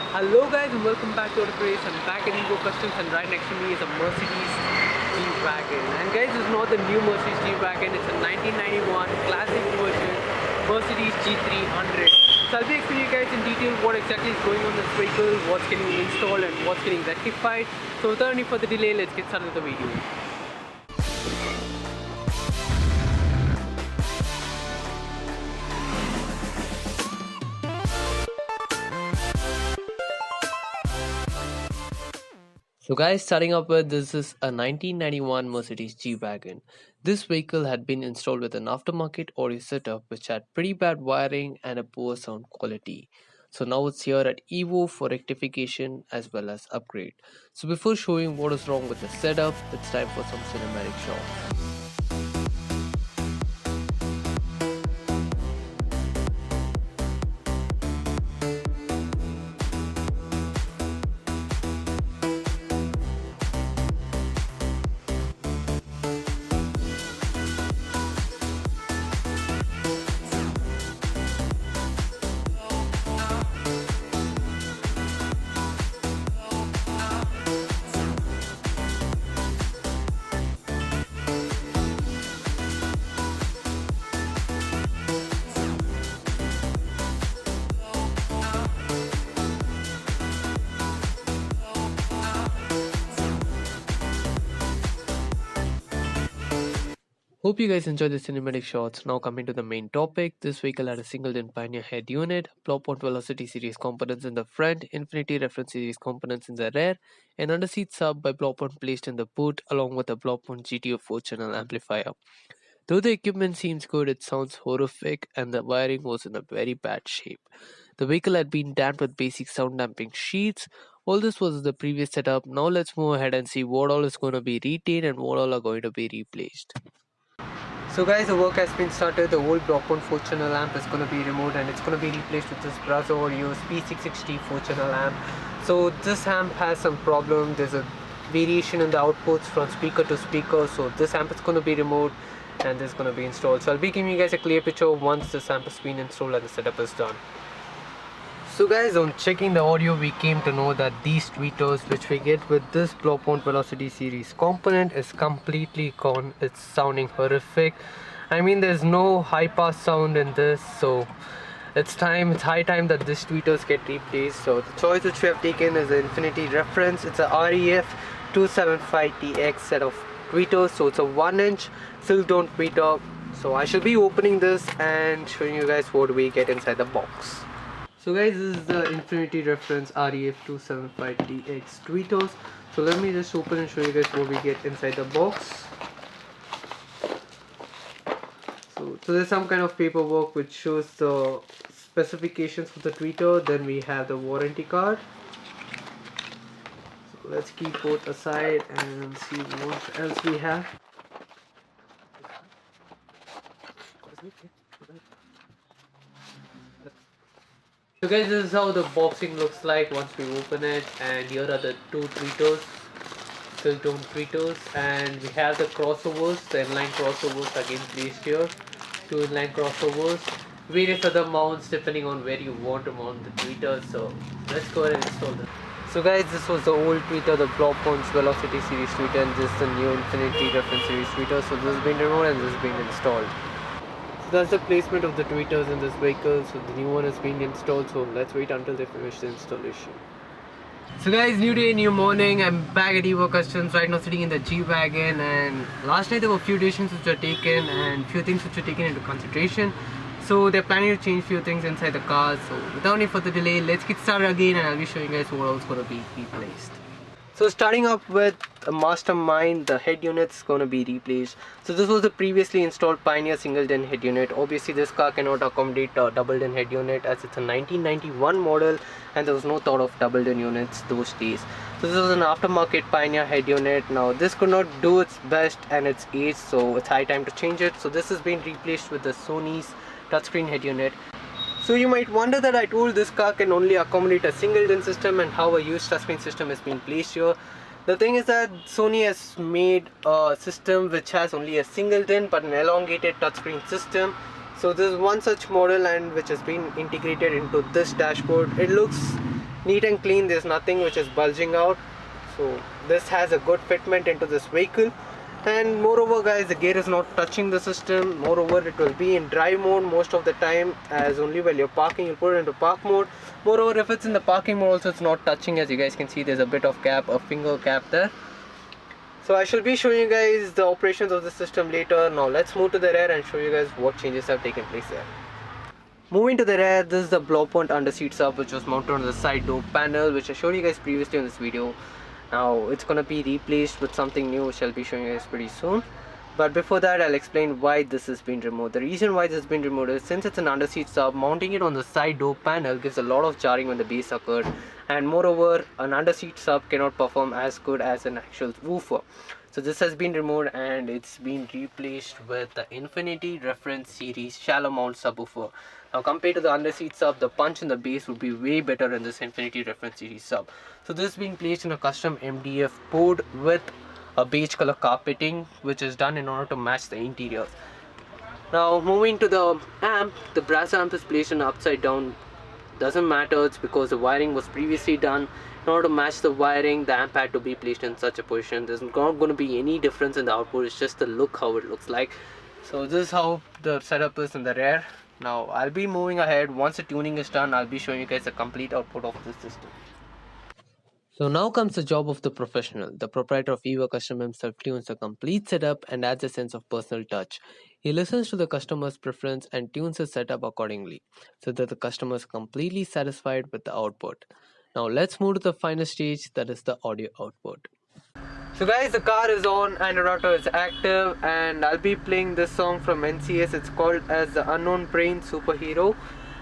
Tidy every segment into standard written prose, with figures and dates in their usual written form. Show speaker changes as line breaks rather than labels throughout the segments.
Hello guys and welcome back to the Craze. I'm back at Evo Customs and right next to me is a Mercedes G-Wagon. And guys, it's not the new Mercedes G-Wagon, it's a 1991 classic version Mercedes G300. So I'll be explaining you guys in detail what exactly is going on in this vehicle, what's getting installed and what's getting rectified. So without any further delay, let's get started with the video. So guys, starting up with this is a 1991 Mercedes G-Wagon. This vehicle had been installed with an aftermarket audio setup which had pretty bad wiring and a poor sound quality. So now it's here at Evo for rectification as well as upgrade. So before showing what is wrong with the setup, it's time for some cinematic shots. Hope you guys enjoyed the cinematic shots. Now coming to the main topic, this vehicle had a single-din Pioneer head unit, Blow-Point Velocity series components in the front, Infinity Reference series components in the rear, an underseat sub by Blow-Point placed in the boot along with a Blow-Point GTO 4-channel amplifier. Though the equipment seems good, it sounds horrific and the wiring was in a very bad shape. The vehicle had been damped with basic sound damping sheets. All this was the previous setup. Now let's move ahead and see what all is going to be retained and what all are going to be replaced. So guys, the work has been started. The old Block-Point 4-channel amp is going to be removed and it's going to be replaced with this Brazzo Audio P660 4-channel amp. So this amp has some problem. There's a variation in the outputs from speaker to speaker. So this amp is going to be removed and this is going to be installed. So I'll be giving you guys a clear picture once this amp has been installed and the setup is done. So guys, on checking the audio, we came to know that these tweeters which we get with this Blow-Point Velocity series component is completely gone. It's sounding horrific. I mean, there's no high pass sound in this, so it's high time that these tweeters get replaced. So the choice which we have taken is the Infinity Reference. It's a REF 275TX set of tweeters, so it's a 1-inch silk tone tweeter. So I shall be opening this and showing you guys what we get inside the box. So guys, this is the Infinity Reference REF 275TX tweeters. So let me just open and show you guys what we get inside the box. So there's some kind of paperwork which shows the specifications for the tweeter. Then we have the warranty card. So let's keep both aside and see what else we have. So guys, this is how the boxing looks like once we open it, and here are the two tweeters, silk tone tweeters, and we have the crossovers, the inline crossovers again placed here, two inline crossovers, various other mounts depending on where you want to mount the tweeters. So let's go ahead and install them. So guys, this was the old tweeter, the Blow-Point Velocity series tweeter, and this is the new Infinity Reference series tweeter. So this has been removed and this is being installed. So that's the placement of the tweeters in this vehicle. So the new one is being installed, so let's wait until they finish the installation. So guys, new day, new morning. I'm back at Evo Customs right now, sitting in the G-Wagon, and last night there were a few decisions which were taken and few things which were taken into consideration. So they're planning to change few things inside the car. So without any further delay, let's get started again and I'll be showing you guys what else is going to be replaced. So starting up with a Mastermind, the head unit is going to be replaced. So this was the previously installed Pioneer single-din head unit. Obviously this car cannot accommodate a double-din head unit as it's a 1991 model and there was no thought of double-din units those days. So this was an aftermarket Pioneer head unit. Now this could not do its best and its age, so it's high time to change it. So this has been replaced with the Sony's touchscreen head unit. So you might wonder that I told this car can only accommodate a single DIN system and how a used touchscreen system has been placed here. The thing is that Sony has made a system which has only a single DIN but an elongated touchscreen system. So this is one such model and which has been integrated into this dashboard. It looks neat and clean. There's nothing which is bulging out. So this has a good fitment into this vehicle. And moreover guys, the gear is not touching the system. Moreover, it will be in drive mode most of the time, as only while you're parking you'll put it into park mode. Moreover, if it's in the parking mode also, it's not touching. As you guys can see, there's a bit of gap, a finger gap there. So I shall be showing you guys the operations of the system later. Now let's move to the rear and show you guys what changes have taken place there. Moving to the rear, this is the blow point under seat sub, which was mounted on the side door panel, which I showed you guys previously in this video. Now it's gonna be replaced with something new, which I'll be showing you guys pretty soon. But before that, I'll explain why this has been removed. The reason why this has been removed is, since it's an under seat sub, mounting it on the side door panel gives a lot of jarring when the bass occurred, and moreover, an under seat sub cannot perform as good as an actual woofer. So this has been removed and it's been replaced with the Infinity Reference Series shallow mount subwoofer. Now compared to the under seat sub, the punch in the bass would be way better in this Infinity Reference Series sub. So this is being placed in a custom MDF board with a beige color carpeting, which is done in order to match the interior. Now moving to the amp, the brass amp is placed in upside down. Doesn't matter, it's because the wiring was previously done. In order to match the wiring, the amp had to be placed in such a position. There's not going to be any difference in the output, it's just the look how it looks like. So this is how the setup is in the rear. Now I'll be moving ahead. Once the tuning is done, I'll be showing you guys the complete output of this system. So now comes the job of the professional. The proprietor of Evo Custom himself tunes the complete setup and adds a sense of personal touch. He listens to the customer's preference and tunes his setup accordingly, so that the customer is completely satisfied with the output. Now let's move to the final stage, that is the audio output. So guys, the car is on and the rotor is active, and I'll be playing this song from NCS. It's called as the Unknown Brain Superhero.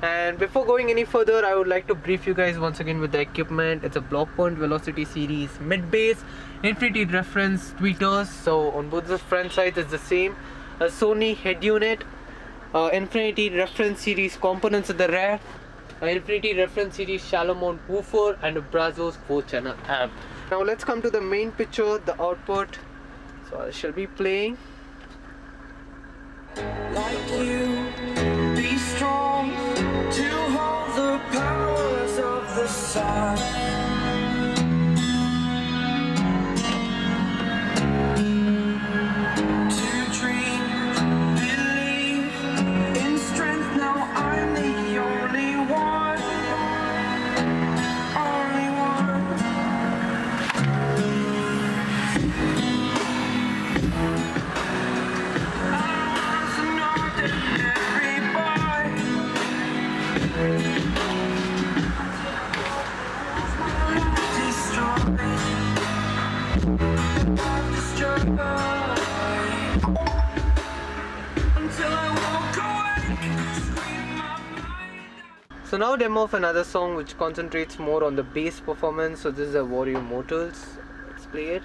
And before going any further, I would like to brief you guys once again with the equipment. It's a block point Velocity series mid bass, Infinity reference tweeters. So on both the front sides it's the same. A Sony head unit, Infinity reference series components at the rear, Infinity reference series shallow mount woofer, and a Brazos 4-channel amp. Now let's come to the main picture, the output. So I shall be playing.
Like you, be strong to hold the powers of the sun. To dream, believe in strength. Now I'm the only one, only one. I was an ordinary boy.
So now demo of another song which concentrates more on the bass performance. So this is a Warrior Motors. Let's play it.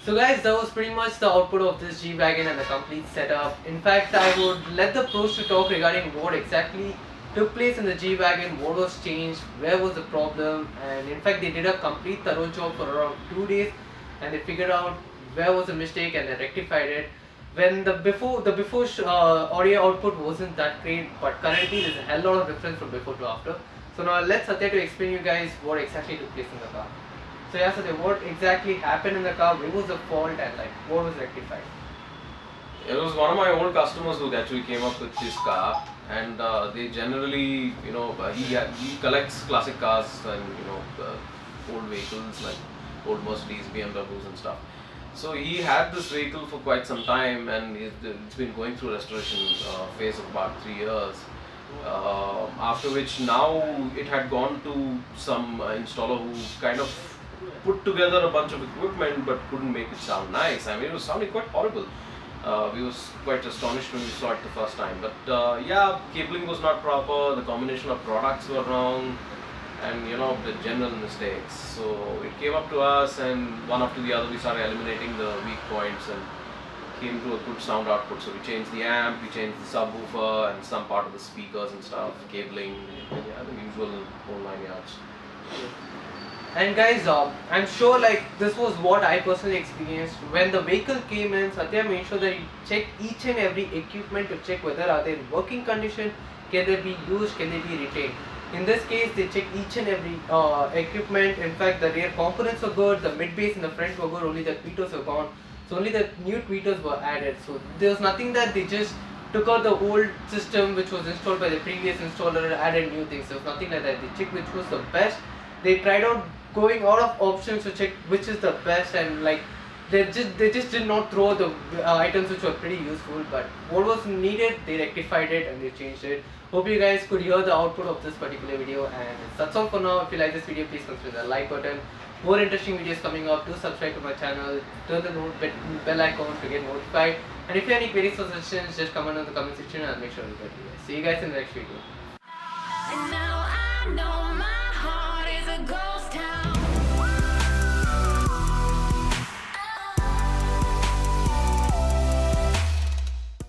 So guys, that was pretty much the output of this G-Wagon and the complete setup. In fact, I would let the pros to talk regarding what exactly took place in the G-Wagon, what was changed, where was the problem, and in fact they did a complete thorough job for around 2 days and they figured out where was the mistake and they rectified it. when the before audio output wasn't that great, but currently there's a hell lot of difference from before to after. So now let's Satya to explain you guys what exactly took place in the car. So yeah, Satya, what exactly happened in the car? Where was the fault and like what was rectified?
It was one of my old customers who actually came up with this car, and they generally, he collects classic cars and old vehicles like old Mercedes, BMWs and stuff. So he had this vehicle for quite some time, and it's been going through restoration phase of about 3 years. After which now it had gone to some installer who kind of put together a bunch of equipment but couldn't make it sound nice. I mean, it was sounding quite horrible. We was quite astonished when we saw it the first time. But yeah, cabling was not proper, the combination of products were wrong, and the general mistakes. So it came up to us, and one after the other we started eliminating the weak points and came to a good sound output. So we changed the amp, we changed the subwoofer and some part of the speakers and stuff, cabling, yeah, the usual whole 9 yards.
And guys, I'm sure like this was what I personally experienced when the vehicle came in. Satya made sure that he checked each and every equipment to check whether are they in working condition, can they be used, can they be retained. In this case, they checked each and every equipment. In fact, the rear components were good, the mid bass and the front were good, only the tweeters were gone. So only the new tweeters were added. So there was nothing that they just took out the old system which was installed by the previous installer and added new things. There was nothing like that. They checked which was the best. They tried out going out of options to check which is the best, and like they just did not throw the items which were pretty useful, but what was needed they rectified it and they changed it. Hope you guys could hear the output of this particular video, and that's all for now. If you like this video, please consider the like button. More interesting videos coming up. Do subscribe to my channel, turn the bell icon to get notified, and if you have any queries or suggestions, just comment in the comment section and I'll make sure to get to you guys. See you guys in the next video.
And now I know